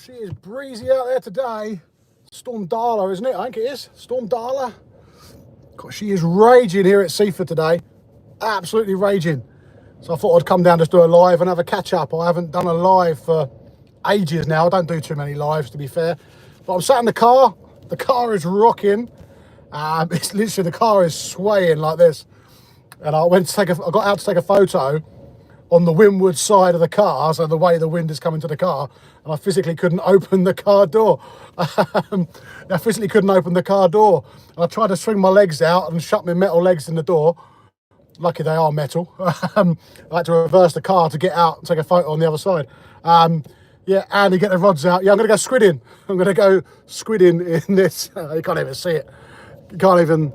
She is breezy out there today. Storm Darragh, isn't it? I think it is. Storm Darragh. God, she is raging here at Seaford today. Absolutely raging. So I thought I'd come down, just do a live and have a catch up. I haven't done a live for ages now. I don't do too many lives, to be fair. But I'm sat in the car. The car is rocking. It's literally, the car is swaying like this. And I got out to take a photo on the windward side of the car, so the way the wind is coming to the car, and I physically couldn't open the car door. And I tried to swing my legs out and shut my metal legs in the door. Lucky they are metal. I had to reverse the car to get out and take a photo on the other side. Yeah, Andy, get the rods out. Yeah, I'm going to go squidding. I'm going to go squidding in this. You can't even see it. You can't even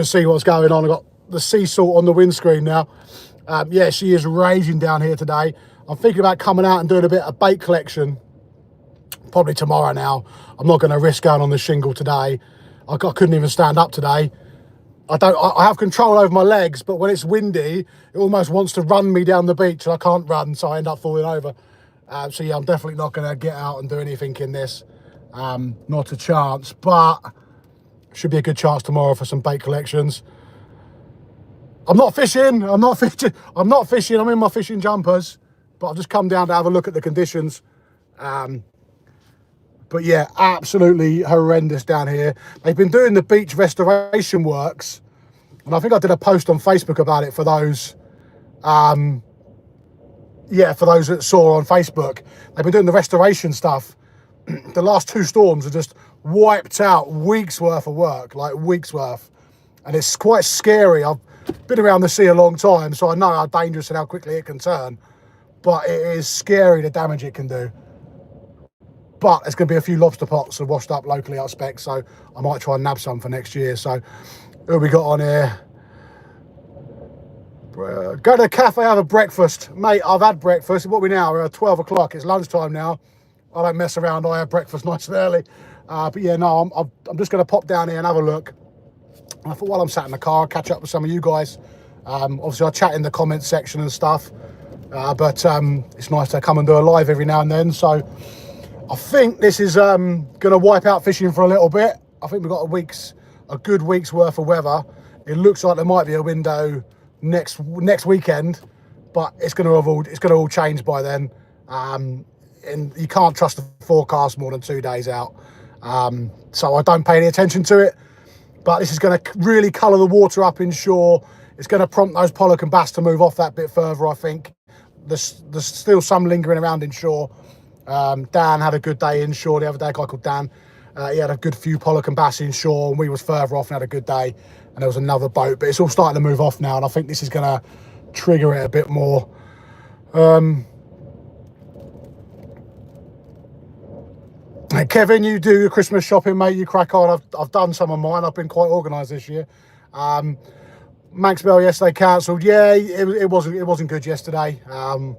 see what's going on. I've got the sea salt on the windscreen now. Yeah, she is raging down here today. I'm thinking about coming out and doing a bit of bait collection probably tomorrow now. I'm not going to risk going on the shingle today. I couldn't even stand up today. I have control over my legs, but when it's windy, it almost wants to run me down the beach, and I can't run, so I end up falling over. So yeah, I'm definitely not going to get out and do anything in this. Not a chance, but should be a good chance tomorrow for some bait collections. I'm not fishing. I'm in my fishing jumpers, but I've just come down to have a look at the conditions. But yeah, absolutely horrendous down here. They've been doing the beach restoration works, and I think I did a post on Facebook about it for those. Yeah, for those that saw on Facebook. They've been doing the restoration stuff. The last two storms have just wiped out weeks worth of work, like weeks worth, and it's quite scary. I've been around the sea a long time, so I know how dangerous and how quickly it can turn, but it is scary the damage it can do. But there's going to be a few lobster pots that washed up locally, I expect, so I might try and nab some for next year. So who we got on here? Go to the cafe, have a breakfast. Mate, I've had breakfast. What are we now? We're at 12 o'clock. It's lunchtime now. I don't mess around. I have breakfast nice and early. But yeah, no, I'm just going to pop down here and have a look. I thought while I'm sat in the car, I'll catch up with some of you guys. Obviously, I chat in the comments section and stuff. But it's nice to come and do a live every now and then. So I think this is going to wipe out fishing for a little bit. I think we've got a good week's worth of weather. It looks like there might be a window next weekend, but it's going to all change by then. And you can't trust the forecast more than 2 days out. So I don't pay any attention to it. But this is going to really colour the water up inshore. It's going to prompt those pollock and bass to move off that bit further, I think. There's still some lingering around inshore. Dan had a good day inshore the other day, a guy called Dan. He had a good few pollock and bass inshore, and we was further off and had a good day. And there was another boat, but it's all starting to move off now, and I think this is going to trigger it a bit more. Hey, Kevin, you do your Christmas shopping, mate. You crack on. I've done some of mine. I've been quite organised this year. Manxbell yesterday cancelled. Yeah, it wasn't good yesterday. I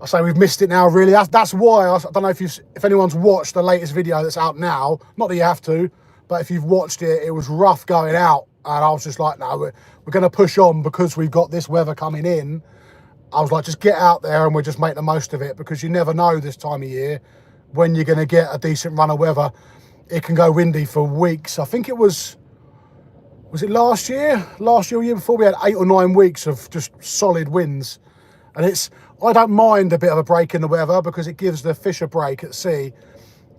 say we've missed it now. Really, that's why I don't know if anyone's watched the latest video that's out now. Not that you have to, but if you've watched it, it was rough going out, and I was just like, no, we're going to push on because we've got this weather coming in. I was like, just get out there and we'll just make the most of it, because you never know this time of year when you're going to get a decent run of weather. It can go windy for weeks. I think it was it last year? Last year or year before, we had 8 or 9 weeks of just solid winds. And I don't mind a bit of a break in the weather, because it gives the fish a break at sea.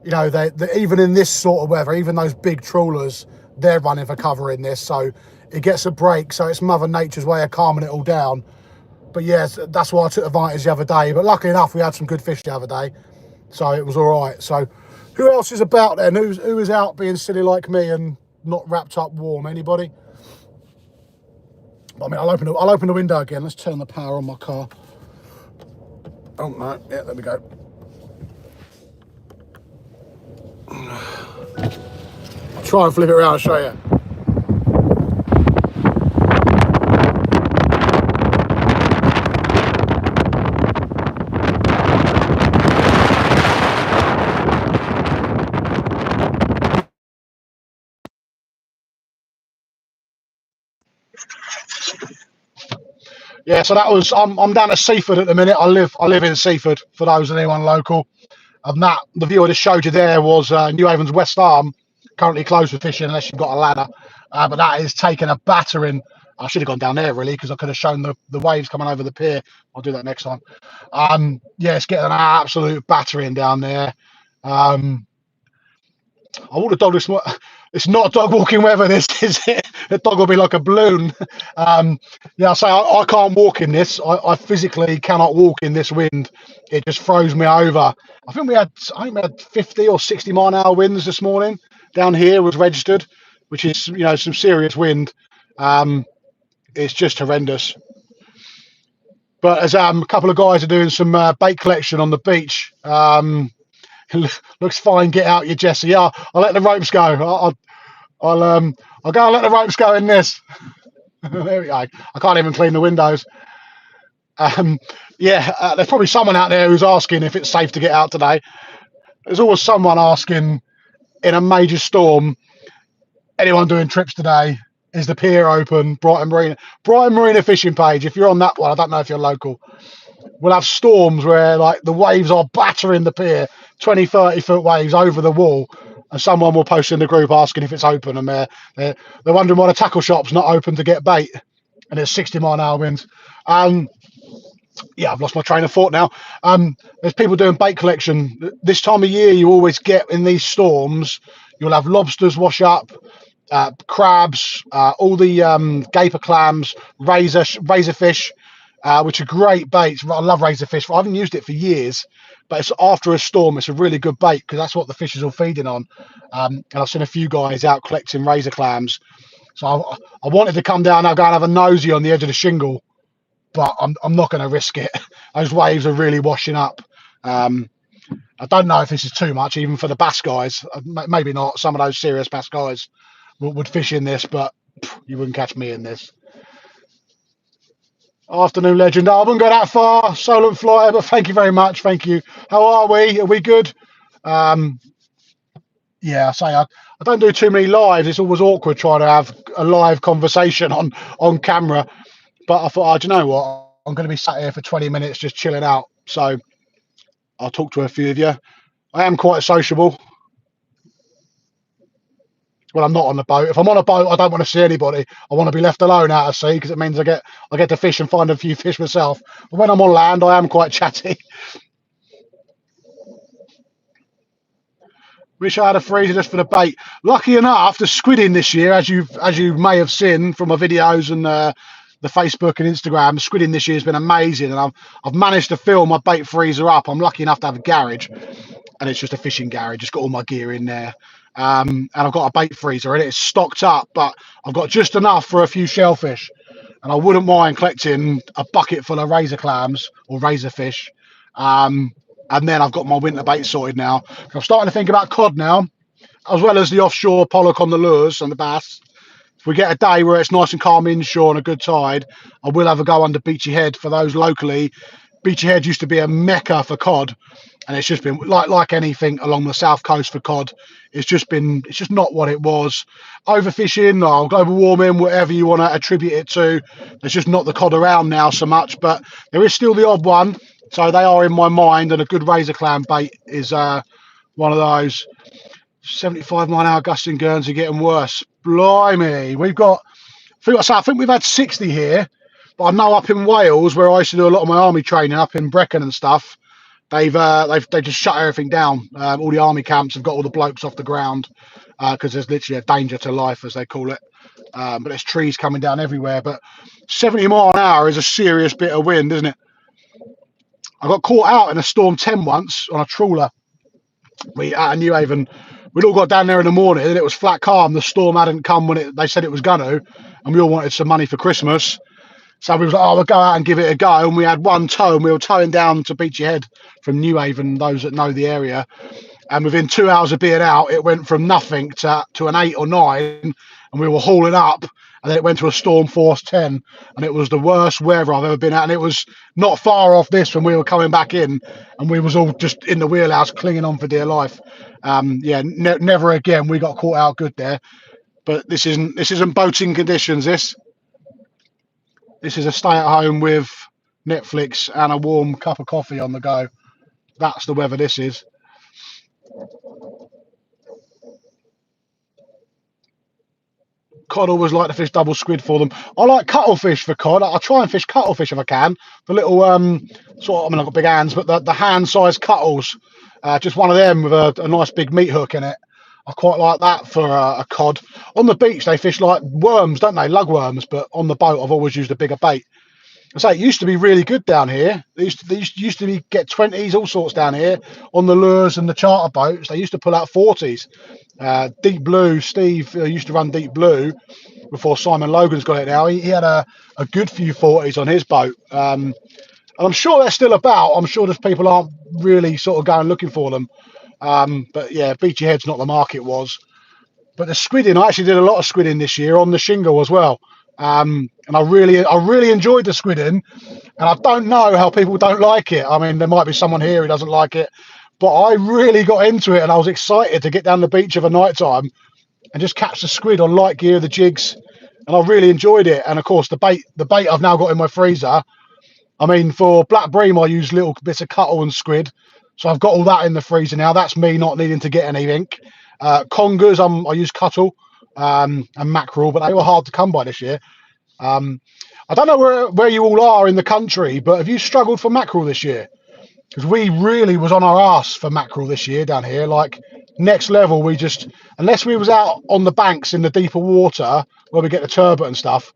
You know, even in this sort of weather, even those big trawlers, they're running for cover in this. So it gets a break. So it's Mother Nature's way of calming it all down. But yes, that's why I took advantage the other day. But luckily enough, we had some good fish the other day. So it was all right. So who else is about then? Who is out being silly like me and not wrapped up warm? Anybody? I mean, I'll open the window again. Let's turn the power on my car. Oh no, yeah, there we go. I'll try and flip it around and show you. Yeah, so that was. I'm down at Seaford at the minute. I live in Seaford. For those of anyone local, And that, the view I just showed you there was New Haven's West Arm, currently closed for fishing unless you've got a ladder. But that is taking a battering. I should have gone down there really because I could have shown the waves coming over the pier. I'll do that next time. Yeah, it's getting an absolute battering down there. I want a dog. It's not dog walking weather. This is it. The dog will be like a balloon. Yeah, I say I can't walk in this. I physically cannot walk in this wind. It just throws me over. I think we had 50 or 60 mile an hour winds this morning. Down here was registered, which is some serious wind. It's just horrendous. But as a couple of guys are doing some bait collection on the beach. Looks fine. Get out, you Jesse. Yeah, I'll let the ropes go. I'll go and let the ropes go in this. There we go. I can't even clean the windows. Yeah, there's probably someone out there who's asking if it's safe to get out today. There's always someone asking in a major storm, anyone doing trips today? Is the pier open? Brighton Marina fishing page. If you're on that one, I don't know if you're local. We'll have storms where like the waves are battering the pier, 20, 30 foot waves over the wall, and someone will post in the group asking if it's open, and they're wondering why the tackle shop's not open to get bait, and it's 60 mile an hour winds. Yeah, I've lost my train of thought now. There's people doing bait collection. This time of year, you always get in these storms, you'll have lobsters wash up, crabs, all the gaper clams, razor fish, which are great baits. I love razor fish. I haven't used it for years, but it's after a storm. It's a really good bait because that's what the fish is all feeding on. And I've seen a few guys out collecting razor clams. So I wanted to come down and go and have a nosy on the edge of the shingle, but I'm not going to risk it. Those waves are really washing up. I don't know if this is too much, even for the bass guys. Maybe not. Some of those serious bass guys would fish in this, but you wouldn't catch me in this. Afternoon, legend. I wouldn't go that far. Solent flyer, but thank you very much. Thank you. How are we? Are we good? Yeah, I don't do too many lives. It's always awkward trying to have a live conversation on camera. But I thought, do you know what? I'm going to be sat here for 20 minutes just chilling out. So I'll talk to a few of you. I am quite sociable. Well, I'm not on the boat. If I'm on a boat, I don't want to see anybody. I want to be left alone out at sea because it means I get to fish and find a few fish myself. But when I'm on land, I am quite chatty. Wish I had a freezer just for the bait. Lucky enough, the squidding this year, as you may have seen from my videos and the Facebook and Instagram, the squidding this year has been amazing, and I've managed to fill my bait freezer up. I'm lucky enough to have a garage, and it's just a fishing garage. It's got all my gear in there, and I've got a bait freezer, and it's stocked up, but I've got just enough for a few shellfish, and I wouldn't mind collecting a bucket full of razor clams or razor fish. And then I've got my winter bait sorted now. I'm starting to think about cod now, as well as the offshore pollock on the lures and the bass. If we get a day where it's nice and calm inshore and a good tide, I will have a go under Beachy Head. For those locally, Beachy Head used to be a mecca for cod, and it's just been like anything along the south coast for cod. It's just not what it was. Overfishing or global warming, whatever you want to attribute it to, there's just not the cod around now so much. But there is still the odd one. So they are in my mind, and a good razor clam bait is one of those. 75 mile an hour gusts in Guernsey getting worse. Blimey, I think we've had 60 here, but I know up in Wales, where I used to do a lot of my army training up in Brecon and stuff, they've just shut everything down. All the army camps have got all the blokes off the ground because there's literally a danger to life, as they call it. But there's trees coming down everywhere. But 70 mile an hour is a serious bit of wind, isn't it? I got caught out in a storm 10 once on a trawler. Out of New Haven, we'd all got down there in the morning and it was flat calm. The storm hadn't come when they said it was going to, and we all wanted some money for Christmas. So we was like, we'll go out and give it a go. And we had one tow, and we were towing down to Beachy Head from New Haven, those that know the area. And within 2 hours of being out, it went from nothing to an 8 or 9, and we were hauling up. And then it went to a storm force 10, and it was the worst weather I've ever been at. And it was not far off this when we were coming back in, and we was all just in the wheelhouse clinging on for dear life. Never again. We got caught out good there. But this isn't boating conditions. This is a stay at home with Netflix and a warm cup of coffee on the go. That's the weather this is. Cod always like to fish double squid for them. I like cuttlefish for cod. I try and fish cuttlefish if I can. The little sort of, I mean, I've got big hands, but the hand-sized cuttles, just one of them with a nice big meat hook in it. I quite like that for a cod. On the beach, they fish like worms, don't they? Lugworms. But on the boat, I've always used a bigger bait. I say it used to be really good down here. They used to be get 20s, all sorts down here on the lures and the charter boats. They used to pull out 40s. Deep Blue, Steve used to run Deep Blue before Simon Logan's got it now. He had a good few 40s on his boat. And I'm sure they're still about. I'm sure just people aren't really sort of going looking for them. But yeah, Beachy Head's not the market was. But the squidding, I actually did a lot of squidding this year on the shingle as well. And I really enjoyed the squidding. And I don't know how people don't like it. I mean, there might be someone here who doesn't like it, but I really got into it, and I was excited to get down the beach of a night time and just catch the squid on light gear, the jigs, and I really enjoyed it. And of course, the bait I've now got in my freezer. I mean, for black bream, I use little bits of cuttle and squid, so I've got all that in the freezer now. That's me not needing to get anything. Congers, I use cuttle and mackerel, but they were hard to come by this year. I don't know where you all are in the country, but have you struggled for mackerel this year? Because we really was on our ass for mackerel this year down here. Like, next level, we just, unless we was out on the banks in the deeper water where we get the turbot and stuff,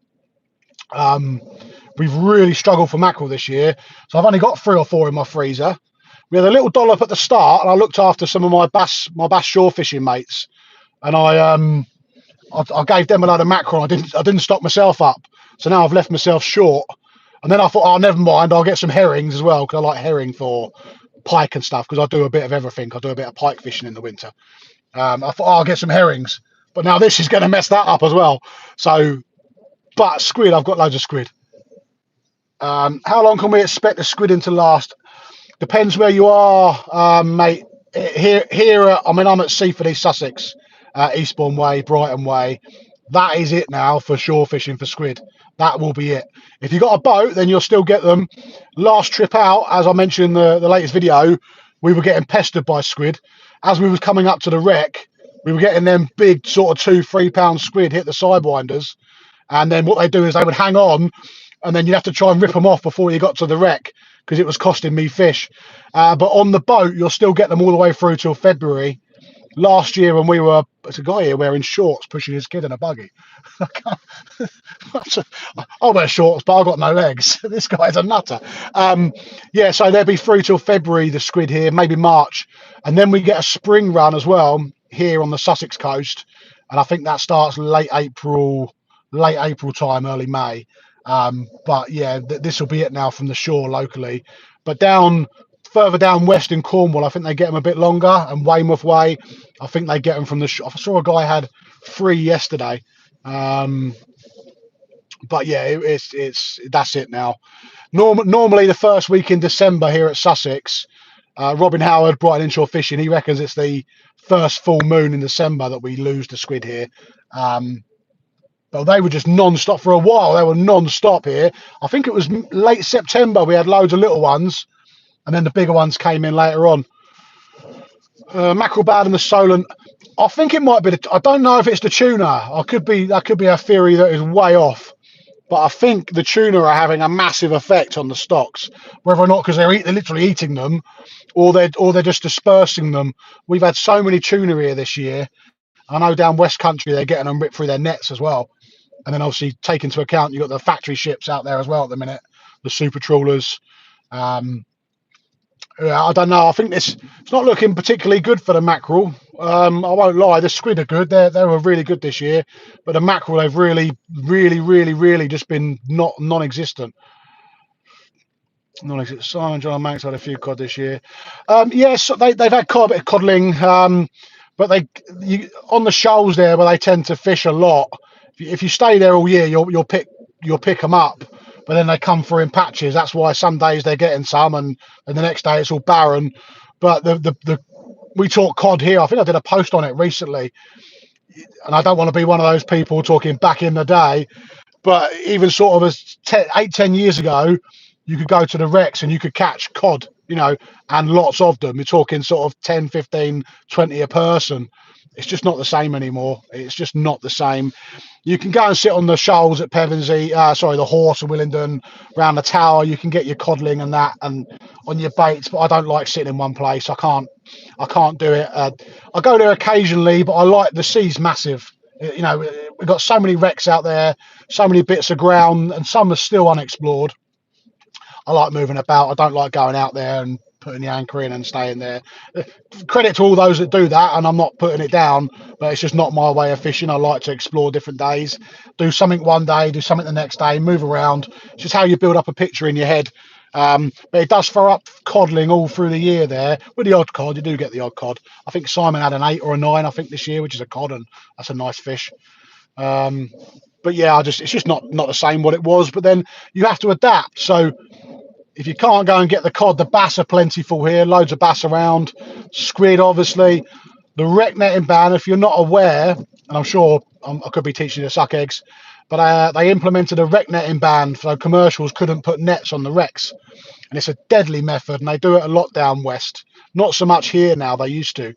we've really struggled for mackerel this year. So I've only got 3 or 4 in my freezer. We had a little dollop at the start, and I looked after some of my bass shore fishing mates, and I gave them a load of mackerel. I didn't stock myself up, so now I've left myself short. And then I thought, oh, never mind, I'll get some herrings as well, because I like herring for pike and stuff, because I do a bit of everything. I do a bit of pike fishing in the winter. I thought, oh, I'll get some herrings, but now this is going to mess that up as well. So, but squid, I've got loads of squid. How long can we expect the squidding to last? Depends where you are, mate. Here, I mean, I'm at Seaford, East Sussex, Eastbourne Way, Brighton Way. That is it now for shore fishing for squid. That will be it. If you got a boat, then you'll still get them. Last trip out, as I mentioned in the latest video, we were getting pestered by squid. As we was coming up to the wreck, we were getting them big sort of 2-3 pound squid hit the sidewinders. And then what they do is they would hang on, and then you'd have to try and rip them off before you got to the wreck, because it was costing me fish. But on the boat, you'll still get them all the way through till February. Last year, when there's a guy here wearing shorts pushing his kid in a buggy. I wear shorts, but I've got no legs. This guy's a nutter. Yeah, so they'll be through till February, the squid here, maybe March. And then we get a spring run as well here on the Sussex coast. And I think that starts late April time, early May. But yeah, this will be it now from the shore locally. But further down west in Cornwall, I think they get them a bit longer, and Weymouth Way, I think they get them from the shore. I saw a guy had 3 yesterday. But yeah, that's it now. Normally the first week in December here at Sussex, Robin Howard, Brighton Inshore Fishing, he reckons it's the first full moon in December that we lose the squid here. But they were just non-stop for a while. They were non-stop here. I think it was late September we had loads of little ones, and then the bigger ones came in later on. Mackerel bad in the Solent. I think it might be. I don't know if it's the tuna. That could be a theory that is way off. But I think the tuna are having a massive effect on the stocks, whether or not because they're literally eating them, or they're just dispersing them. We've had so many tuna here this year. I know down West Country they're getting them ripped through their nets as well. And then obviously take into account you've got the factory ships out there as well at the minute, the super trawlers. Yeah, I don't know. I think it's not looking particularly good for the mackerel. I won't lie, the squid are good. They were really good this year, but the mackerel they've really just been non-existent. Simon John and Manx had a few cod this year. Yes, they've had quite a bit of coddling, but on the shoals there where they tend to fish a lot. If you stay there all year, you'll pick them up. But then they come through in patches. That's why some days they're getting some, and the next day it's all barren. But we talk cod here. I think I did a post on it recently, and I don't want to be one of those people talking back in the day. But even sort of as 8-10 years ago, you could go to the wrecks and you could catch cod. you know, and lots of them. You're talking sort of 10, 15, 20 a person. It's just not the same anymore. It's just not the same. You can go and sit on the shoals at Pevensey, the Horse and Willingdon, around the tower. You can get your codling and that, and on your baits. But I don't like sitting in one place. I can't do it. I go there occasionally, but I like the sea's massive. You know, we've got so many wrecks out there, so many bits of ground, and some are still unexplored. I like moving about. I don't like going out there and putting the anchor in and staying there. Credit to all those that do that, and I'm not putting it down, but it's just not my way of fishing. I like to explore different days, do something one day, do something the next day, move around. It's just how you build up a picture in your head. But it does throw up codling all through the year there. With the odd cod, you do get the odd cod. I think Simon had an 8 or a 9, I think, this year, which is a cod, and that's a nice fish. But yeah, it's just not the same what it was. But then you have to adapt. So if you can't go and get the cod, the bass are plentiful here. Loads of bass around. Squid, obviously. The wreck netting ban, if you're not aware, and I'm sure I could be teaching you to suck eggs, but they implemented a wreck netting ban so commercials couldn't put nets on the wrecks. And it's a deadly method, and they do it a lot down west. Not so much here now, they used to.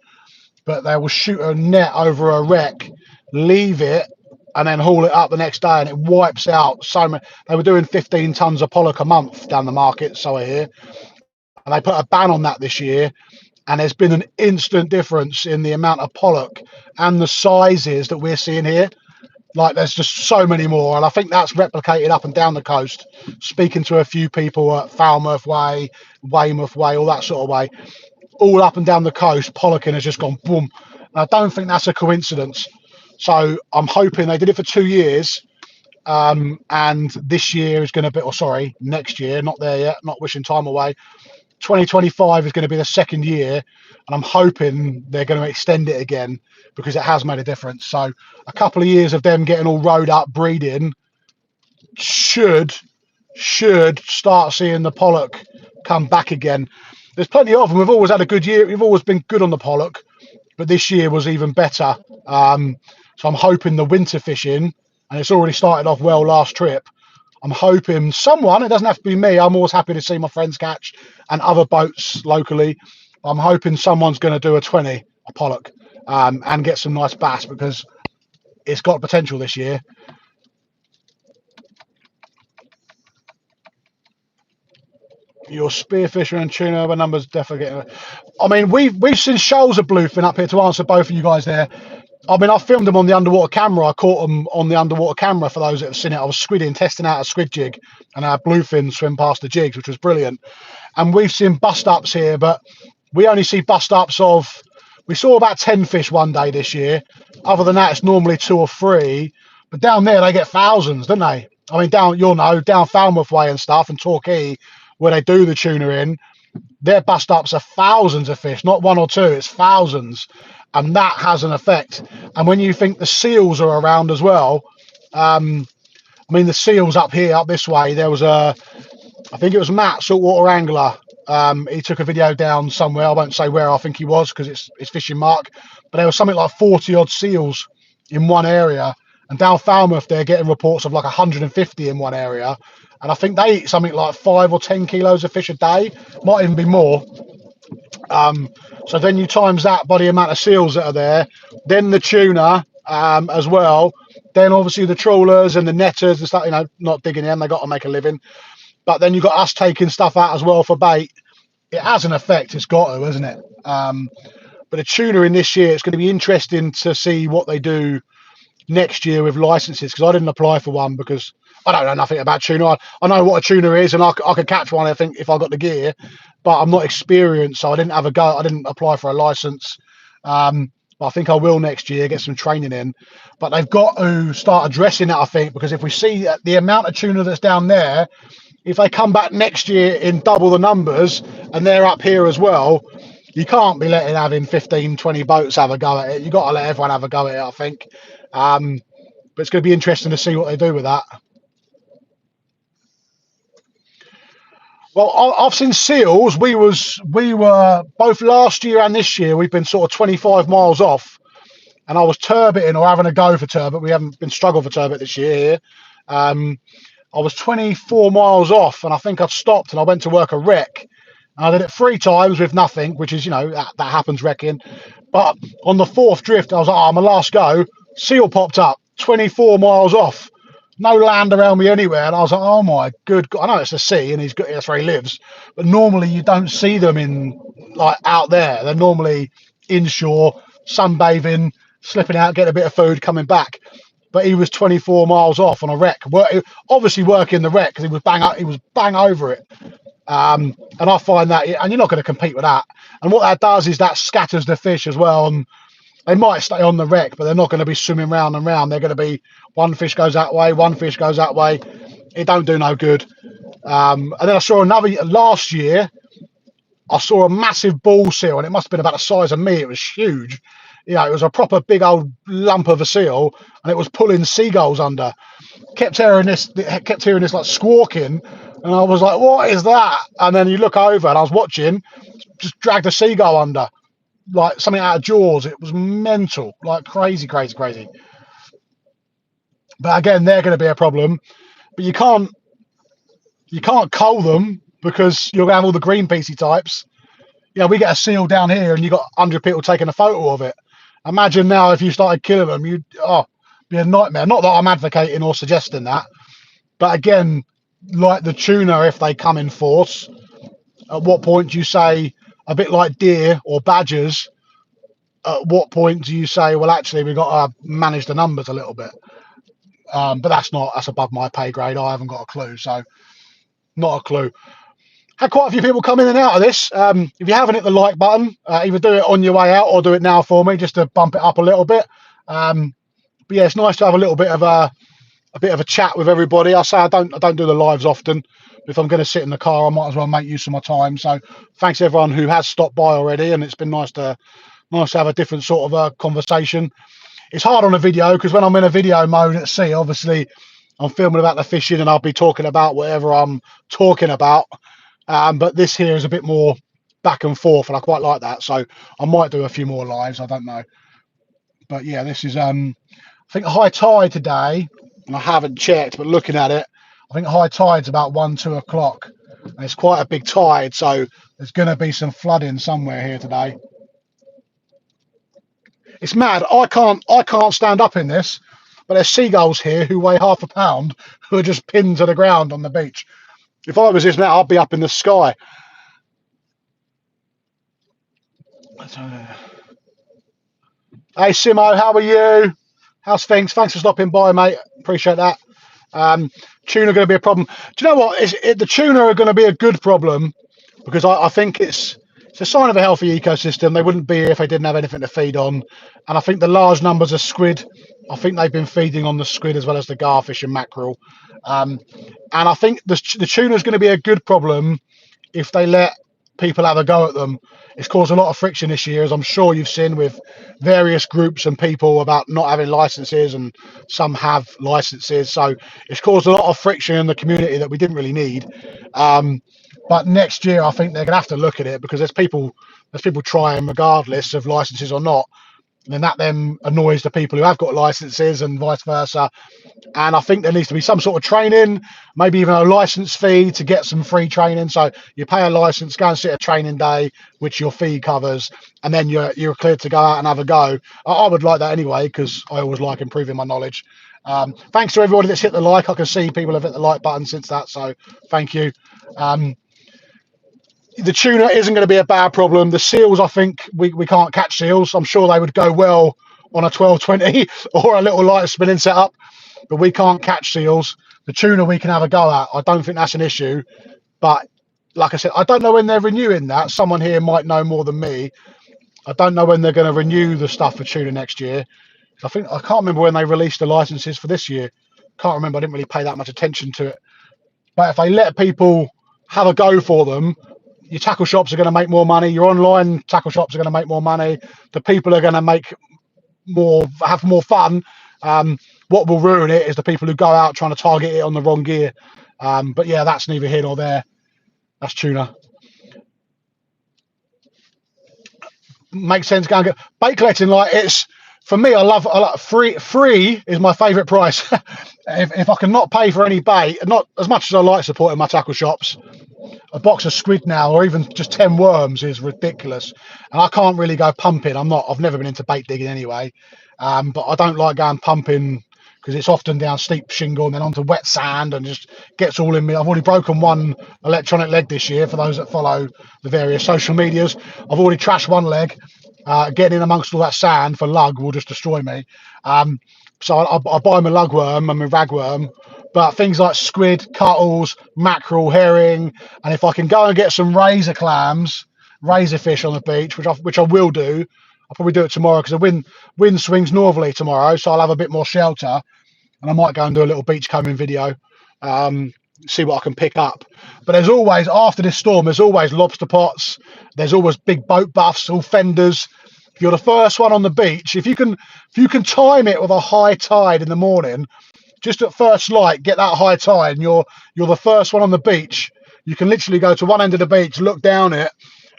But they will shoot a net over a wreck, leave it, and then haul it up the next day, and it wipes out so many. They were doing 15 tons of pollock a month down the market, so I hear. And they put a ban on that this year, and there's been an instant difference in the amount of pollock and the sizes that we're seeing here. Like, there's just so many more, and I think that's replicated up and down the coast. Speaking to a few people at Falmouth Way, Weymouth Way, all that sort of way, all up and down the coast, pollocking has just gone boom. And I don't think that's a coincidence. So I'm hoping they did it for 2 years, and this year is going to be, or sorry, next year, not there yet, not wishing time away. 2025 is going to be the second year, and I'm hoping they're going to extend it again because it has made a difference. So a couple of years of them getting all rode up breeding should start seeing the pollock come back again. There's plenty of them. We've always had a good year. We've always been good on the pollock, but this year was even better. So I'm hoping the winter fishing, and it's already started off well last trip. I'm hoping someone, it doesn't have to be me, I'm always happy to see my friends catch and other boats locally. I'm hoping someone's going to do a 20, a pollock, and get some nice bass because it's got potential this year. Your spearfisher and tuna numbers definitely getting. I mean, we've seen shoals of bluefin up here, to answer both of you guys there. I mean, I filmed them on the underwater camera. I caught them on the underwater camera for those that have seen it. I was squidding, testing out a squid jig, and our bluefin swim past the jigs, which was brilliant. And we've seen bust ups here, but we only see bust ups of. We saw about 10 fish one day this year. Other than that, it's normally 2 or 3. But down there, they get thousands, don't they? I mean, down Falmouth Way and stuff, and Torquay, where they do the tuna in, their bust ups are thousands of fish, not 1 or 2, it's thousands. And that has an effect. And when you think the seals are around as well, I mean, the seals up here, up this way, there was I think it was Matt, saltwater angler. He took a video down somewhere. I won't say where I think he was because it's fishing mark. But there was something like 40 odd seals in one area. And down Falmouth, they're getting reports of like 150 in one area. And I think they eat something like 5 or 10 kilos of fish a day. Might even be more. So then you times that by the amount of seals that are there, then the tuna as well, then obviously the trawlers and the netters and stuff, you know, not digging them, they got to make a living. But then you've got us taking stuff out as well for bait. It has an effect, it's got to, isn't it? But the tuna in this year, it's going to be interesting to see what they do next year with licenses, because I didn't apply for one because I don't know nothing about tuna. I know what a tuna is, and I could catch one, I think, if I got the gear, but I'm not experienced, so I didn't have a go. I didn't apply for a license. But I think I will next year, get some training in. But they've got to start addressing it, I think, because if we see the amount of tuna that's down there, if they come back next year in double the numbers and they're up here as well, you can't be having 15, 20 boats have a go at it. You've got to let everyone have a go at it, I think. But it's going to be interesting to see what they do with that. Well, I've seen seals. We were both last year and this year, we've been sort of 25 miles off. And I was turbiting or having a go for turbot. We haven't been struggling for turbot this year here. I was 24 miles off, and I think I'd stopped and I went to work a wreck. I did it 3 times with nothing, which is, that happens wrecking. But on the 4th drift, I was like, my last go, seal popped up 24 miles off. No land around me anywhere. And I was like, oh my good God. I know it's the sea and that's where he lives. But normally you don't see them out there. They're normally inshore, sunbathing, slipping out, getting a bit of food, coming back. But he was 24 miles off on a wreck. Obviously working the wreck because he was bang over it. And I find that, and you're not going to compete with that. And what that does is that scatters the fish as well. And they might stay on the wreck, but they're not going to be swimming round and round. They're going to be, one fish goes that way, one fish goes that way. It don't do no good. And then I saw last year, I saw a massive ball seal, and it must have been about the size of me. It was huge. It was a proper big old lump of a seal, and it was pulling seagulls under. Kept hearing this like squawking, and I was like, what is that? And then you look over, and I was watching, just dragged a seagull under, like something out of Jaws. It was mental, like crazy. But again, they're going to be a problem. But you can't cull them because you're going to have all the Greenpeacey types. We get a seal down here, and you got 100 people taking a photo of it. Imagine now if you started killing them, you'd be a nightmare. Not that I'm advocating or suggesting that, but again, like the tuna, if they come in force, at what point do you say, a bit like deer or badgers, at what point do you say, well, actually, we've got to manage the numbers a little bit? But that's above my pay grade. I haven't got a clue. So not a clue. Had quite a few people come in and out of this. If you haven't hit the like button, either do it on your way out or do it now for me, just to bump it up a little bit. But yeah, it's nice to have a little bit of a chat with everybody. I say I don't do the lives often. If I'm going to sit in the car, I might as well make use of my time. So thanks to everyone who has stopped by already, and it's been nice to have a different sort of a conversation. It's hard on a video because when I'm in a video mode at sea, obviously I'm filming about the fishing and I'll be talking about whatever I'm talking about. But this here is a bit more back and forth, and I quite like that. So I might do a few more lives. I don't know. But yeah, this is I think high tide today, and I haven't checked, but looking at it, I think high tide's about 1-2 o'clock, and it's quite a big tide. So there's going to be some flooding somewhere here today. It's mad. I can't stand up in this, but there's seagulls here who weigh half a pound who are just pinned to the ground on the beach. If I was this now, I'd be up in the sky. Hey, Simo, how are you? How's things? Thanks for stopping by, mate. Appreciate that. Tuna going to be a problem. Do you know what? The tuna are going to be a good problem because I think it's a sign of a healthy ecosystem. They wouldn't be here if they didn't have anything to feed on. And I think the large numbers of squid, I think they've been feeding on the squid as well as the garfish and mackerel. And I think the tuna is going to be a good problem if they let people have a go at them. It's caused a lot of friction this year, as I'm sure you've seen with various groups and people about not having licenses, and some have licenses. So it's caused a lot of friction in the community that we didn't really need. But next year, I think they're going to have to look at it because there's people trying regardless of licenses or not. And then that then annoys the people who have got licenses and vice versa. And I think there needs to be some sort of training, maybe even a license fee to get some free training. So you pay a license, go and sit a training day, which your fee covers, and then you're cleared to go out and have a go. I would like that anyway, because I always like improving my knowledge. Thanks to everybody that's hit the like. I can see people have hit the like button since that, so thank you. The tuna isn't going to be a bad problem. The seals, I think we can't catch seals. I'm sure they would go well on a 12-20 or a little light spinning setup, but we can't catch seals. The tuna we can have a go at. I don't think that's an issue. But like I said, I don't know when they're renewing that. Someone here might know more than me. I don't know when they're going to renew the stuff for tuna next year. I can't remember when they released the licenses for this year. Can't remember. I didn't really pay that much attention to it. But if they let people have a go for them, your tackle shops are going to make more money. Your online tackle shops are going to make more money. The people are going to have more fun. What will ruin it is the people who go out trying to target it on the wrong gear. But yeah, that's neither here nor there. That's tuna. Makes sense. Go and get bait collecting. Like, it's for me. I love free is my favourite price. if I can not pay for any bait, not as much as I like supporting my tackle shops, a box of squid now, or even just 10 worms, is ridiculous. And I can't really go pumping. I've never been into bait digging anyway. But I don't like going pumping because it's often down steep shingle and then onto wet sand and just gets all in me. I've already broken one electronic leg this year. For those that follow the various social medias, I've already trashed one leg. Getting in amongst all that sand for lug will just destroy me. So I buy my lugworm and my ragworm, but things like squid, cuttles, mackerel, herring, and if I can go and get some razor clams, razor fish on the beach, which I will do. I'll probably do it tomorrow because the wind swings northerly tomorrow, so I'll have a bit more shelter, and I might go and do a little beach combing video, see what I can pick up. But there's always, after this storm, there's always lobster pots, there's always big boat buffs, all fenders. If you're the first one on the beach, if you can time it with a high tide in the morning, just at first light, get that high tide, and you're the first one on the beach. You can literally go to one end of the beach, look down it,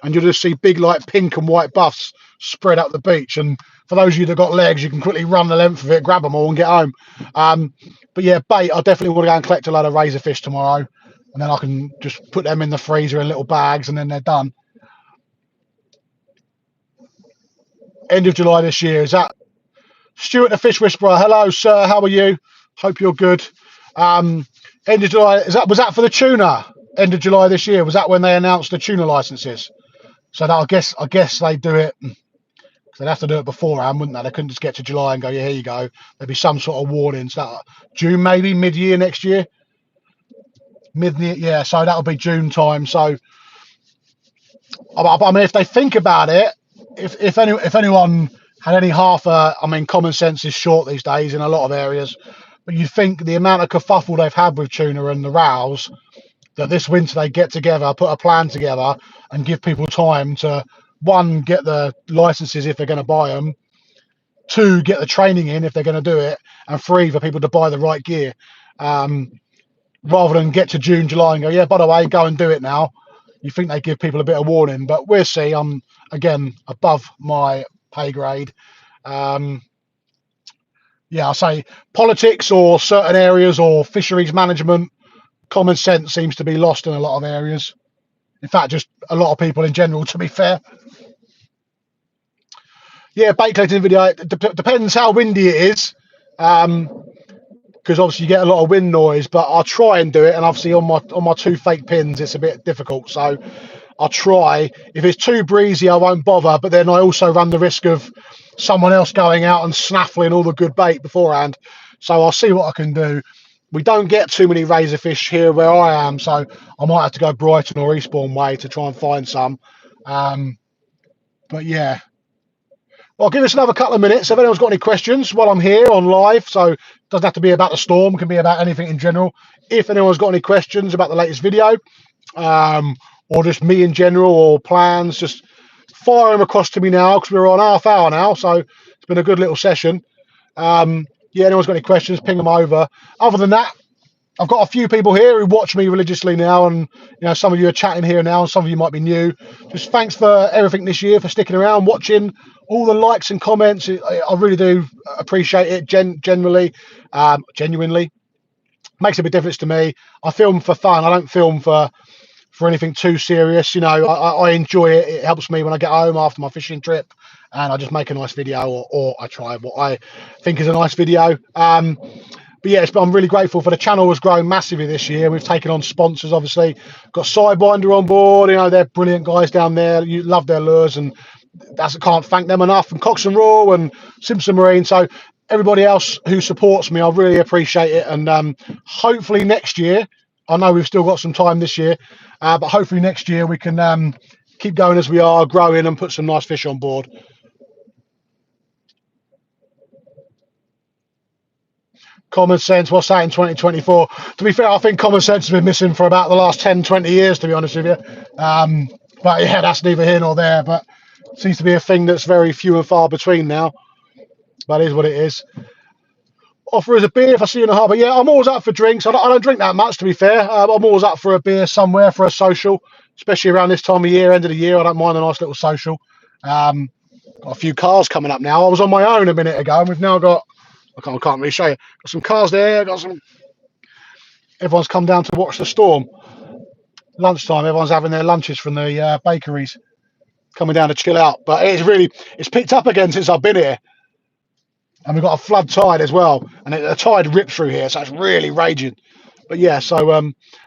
and you'll just see big like pink and white buffs spread up the beach. And for those of you that got legs, you can quickly run the length of it, grab them all, and get home. But yeah, bait, I definitely want to go and collect a load of razor fish tomorrow, and then I can just put them in the freezer in little bags, and then they're done. End of July this year. Is that Stuart the Fish Whisperer? Hello, sir. How are you? Hope you're good. End of July. Was that for the tuna? End of July this year. Was that when they announced the tuna licenses? So that I guess they do it. They'd have to do it beforehand, wouldn't they? They couldn't just get to July and go, yeah, here you go. There'd be some sort of warning. So that June, maybe mid-year next year. Yeah. So that'll be June time. So I mean, if they think about it. If anyone had any common sense is short these days in a lot of areas, but you'd think the amount of kerfuffle they've had with tuna and the rows, that this winter they get together, put a plan together and give people time to, one, get the licenses if they're going to buy them, two, get the training in if they're going to do it, and three, for people to buy the right gear, rather than get to June, July and go, yeah, by the way, go and do it now. You think they give people a bit of warning, but we'll see. I'm, again, above my pay grade. Yeah, I say politics or certain areas or fisheries management, common sense seems to be lost in a lot of areas. In fact, just a lot of people in general, to be fair. Yeah, bait collecting video. It depends how windy it is. Because obviously you get a lot of wind noise, but I'll try and do it. And obviously on my two fake pins, it's a bit difficult. So I'll try. If it's too breezy, I won't bother. But then I also run the risk of someone else going out and snaffling all the good bait beforehand. So I'll see what I can do. We don't get too many razor fish here where I am, so I might have to go Brighton or Eastbourne way to try and find some. But yeah. Well, give us another couple of minutes. If anyone's got any questions while I'm here on live, so it doesn't have to be about the storm, it can be about anything in general. If anyone's got any questions about the latest video, or just me in general, or plans, just fire them across to me now, because we're on half hour now, so it's been a good little session. Yeah, anyone's got any questions, ping them over. Other than that, I've got a few people here who watch me religiously now, and some of you are chatting here now, and some of you might be new. Just thanks for everything this year, for sticking around, watching, all the likes and comments. I really do appreciate it. Genuinely makes a big difference to me. I film for fun. I don't film for anything too serious. I enjoy it. It helps me when I get home after my fishing trip, and I just make a nice video, or I try what I think is a nice video. But yeah, I'm really grateful for the channel. Has grown massively this year. We've taken on sponsors, obviously. Got Sidewinder on board. They're brilliant guys down there. You love their lures, and can't thank them enough. And Cox and Raw and Simpson Marine. So everybody else who supports me, I really appreciate it. And hopefully next year, I know we've still got some time this year, but hopefully next year we can keep going as we are, growing, and put some nice fish on board. Common sense, what's that in 2024? To be fair, I think common sense has been missing for about the last 10, 20 years, to be honest with you. But yeah, that's neither here nor there. But it seems to be a thing that's very few and far between now. But it is what it is. Offer us a beer if I see you in the harbour. Yeah, I'm always up for drinks. I don't drink that much, to be fair. I'm always up for a beer somewhere, for a social, especially around this time of year, end of the year. I don't mind a nice little social. Got a few cars coming up now. I was on my own a minute ago, and we've now got... I can't really show you. Got some cars there. Everyone's come down to watch the storm. Lunchtime, everyone's having their lunches from the bakeries, coming down to chill out. But it's picked up again since I've been here. And we've got a flood tide as well. And the tide ripped through here, so it's really raging. But yeah, so,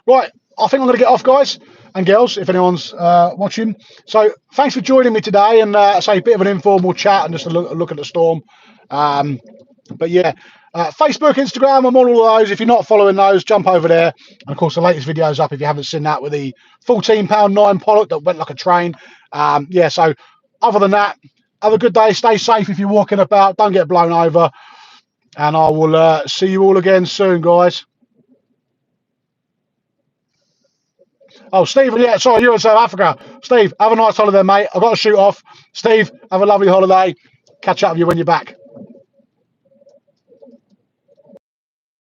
right, I think I'm going to get off, guys and girls, if anyone's watching. So thanks for joining me today, and say a bit of an informal chat and just a look at the storm. But yeah, Facebook, Instagram, I'm on all of those. If you're not following those, jump over there. And of course, the latest video's up if you haven't seen that, with the £14.9 Pollock that went like a train. Yeah, so other than that, have a good day. Stay safe if you're walking about. Don't get blown over. And I will see you all again soon, guys. Oh, Steve, yeah, sorry, you're in South Africa. Steve, have a nice holiday, mate. I've got to shoot off. Steve, have a lovely holiday. Catch up with you when you're back.